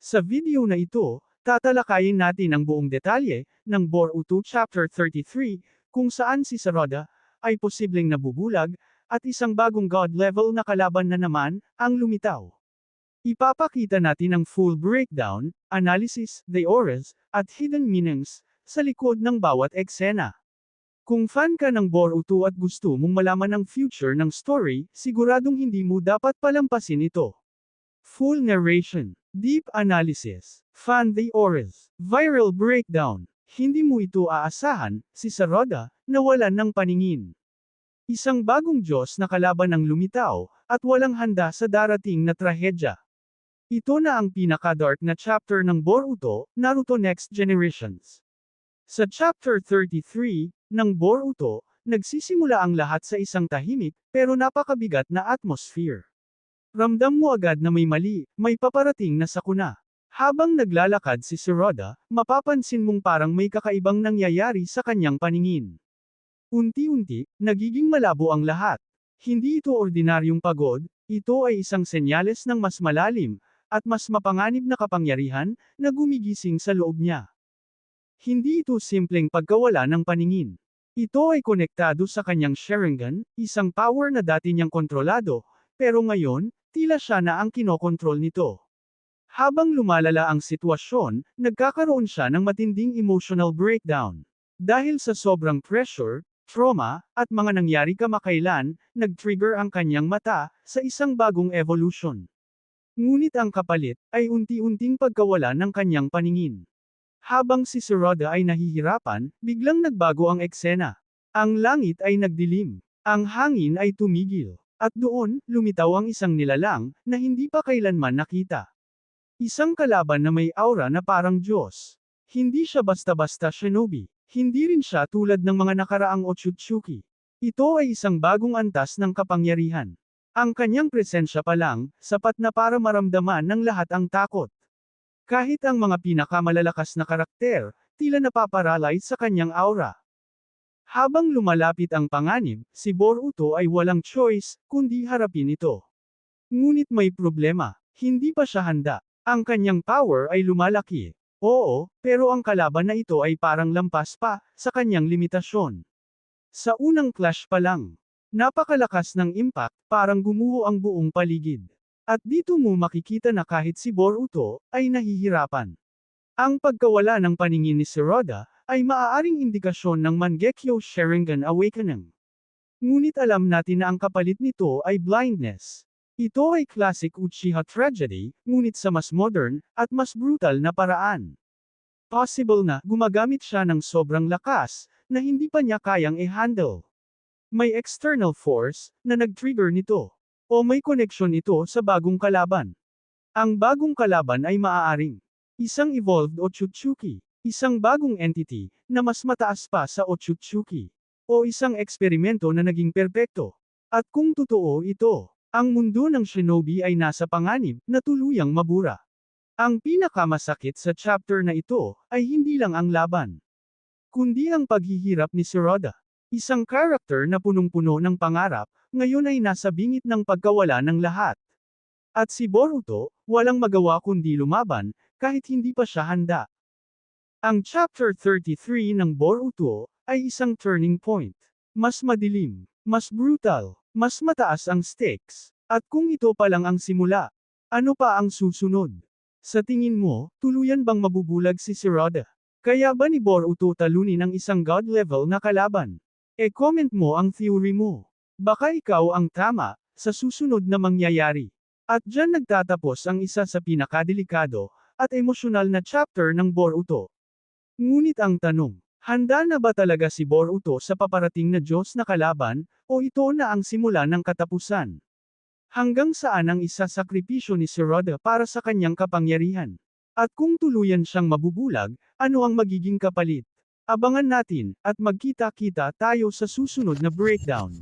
Sa video na ito, tatalakayin natin ang buong detalye ng Boruto Chapter 33, kung saan si Saroda ay posibleng nabubulag, at isang bagong god level na kalaban na naman ang lumitaw. Ipapakita natin ang full breakdown, analysis, the auras, at hidden meanings sa likod ng bawat eksena. Kung fan ka ng Boruto at gusto mong malaman ang future ng story, siguradong hindi mo dapat palampasin ito. Full narration, deep analysis, fan the auras, viral breakdown. Hindi mo ito aasahan, si Saroda, nawalan ng paningin. Isang bagong Diyos na kalaban ang lumitaw, at walang handa sa darating na trahedya. Ito na ang pinaka-dark na chapter ng Boruto, Naruto Next Generations. Sa Chapter 33 ng Boruto, nagsisimula ang lahat sa isang tahimik, pero napakabigat na atmosphere. Ramdam mo agad na may mali, may paparating na sakuna. Habang naglalakad si Saroda, mapapansin mong parang may kakaibang nangyayari sa kanyang paningin. Unti-unti, nagiging malabo ang lahat. Hindi ito ordinaryong pagod, ito ay isang senyales ng mas malalim, at mas mapanganib na kapangyarihan, na gumigising sa loob niya. Hindi ito simpleng pagkawala ng paningin. Ito ay konektado sa kanyang Sharingan, isang power na dati niyang kontrolado, pero ngayon, tila siya na ang kinokontrol nito. Habang lumalala ang sitwasyon, nagkakaroon siya ng matinding emotional breakdown. Dahil sa sobrang pressure, trauma, at mga nangyari kamakailan, nag-trigger ang kanyang mata sa isang bagong evolution. Ngunit ang kapalit ay unti-unting pagkawala ng kanyang paningin. Habang si Saroda ay nahihirapan, biglang nagbago ang eksena. Ang langit ay nagdilim. Ang hangin ay tumigil. At doon, lumitaw ang isang nilalang, na hindi pa kailanman nakita. Isang kalaban na may aura na parang Diyos. Hindi siya basta-basta shinobi. Hindi rin siya tulad ng mga nakaraang Otsutsuki. Ito ay isang bagong antas ng kapangyarihan. Ang kanyang presensya pa lang, sapat na para maramdaman ng lahat ang takot. Kahit ang mga pinakamalalakas na karakter, tila napaparalyze sa kanyang aura. Habang lumalapit ang panganib, si Boruto ay walang choice, kundi harapin ito. Ngunit may problema, hindi pa siya handa. Ang kanyang power ay lumalaki. Oo, pero ang kalaban na ito ay parang lampas pa, sa kanyang limitasyon. Sa unang clash pa lang, napakalakas ng impact, parang gumuho ang buong paligid. At dito mo makikita na kahit si Boruto, ay nahihirapan. Ang pagkawala ng paningin ni Saroda, ay maaaring indikasyon ng Mangekyo Sharingan Awakening. Ngunit alam natin na ang kapalit nito ay blindness. Ito ay classic Uchiha tragedy, ngunit sa mas modern, at mas brutal na paraan. Possible na, gumagamit siya ng sobrang lakas, na hindi pa niya kayang i-handle. May external force, na nag-trigger nito. O may koneksyon ito sa bagong kalaban. Ang bagong kalaban ay maaaring isang evolved Otsutsuki, isang bagong entity, na mas mataas pa sa Otsutsuki, o isang eksperimento na naging perpekto. At kung totoo ito, ang mundo ng shinobi ay nasa panganib, na tuluyang mabura. Ang pinakamasakit sa chapter na ito, ay hindi lang ang laban, kundi ang paghihirap ni Saroda. Isang karakter na punong-puno ng pangarap, ngayon ay nasa bingit ng pagkawala ng lahat. At si Boruto, walang magawa kundi lumaban, kahit hindi pa siya handa. Ang Chapter 33 ng Boruto, ay isang turning point. Mas madilim, mas brutal, mas mataas ang stakes. At kung ito pa lang ang simula, ano pa ang susunod? Sa tingin mo, tuluyan bang mabubulag si Saroda? Kaya ba ni Boruto talunin ang isang god level na kalaban? E-comment mo ang theory mo. Baka ikaw ang tama, sa susunod na mangyayari. At dyan nagtatapos ang isa sa pinakadelikado, at emosyonal na chapter ng Boruto. Ngunit ang tanong, handa na ba talaga si Boruto sa paparating na Diyos na kalaban, o ito na ang simula ng katapusan? Hanggang saan ang isasakripisyo ni Saroda para sa kanyang kapangyarihan? At kung tuluyan siyang mabubulag, ano ang magiging kapalit? Abangan natin, at magkita-kita tayo sa susunod na breakdown.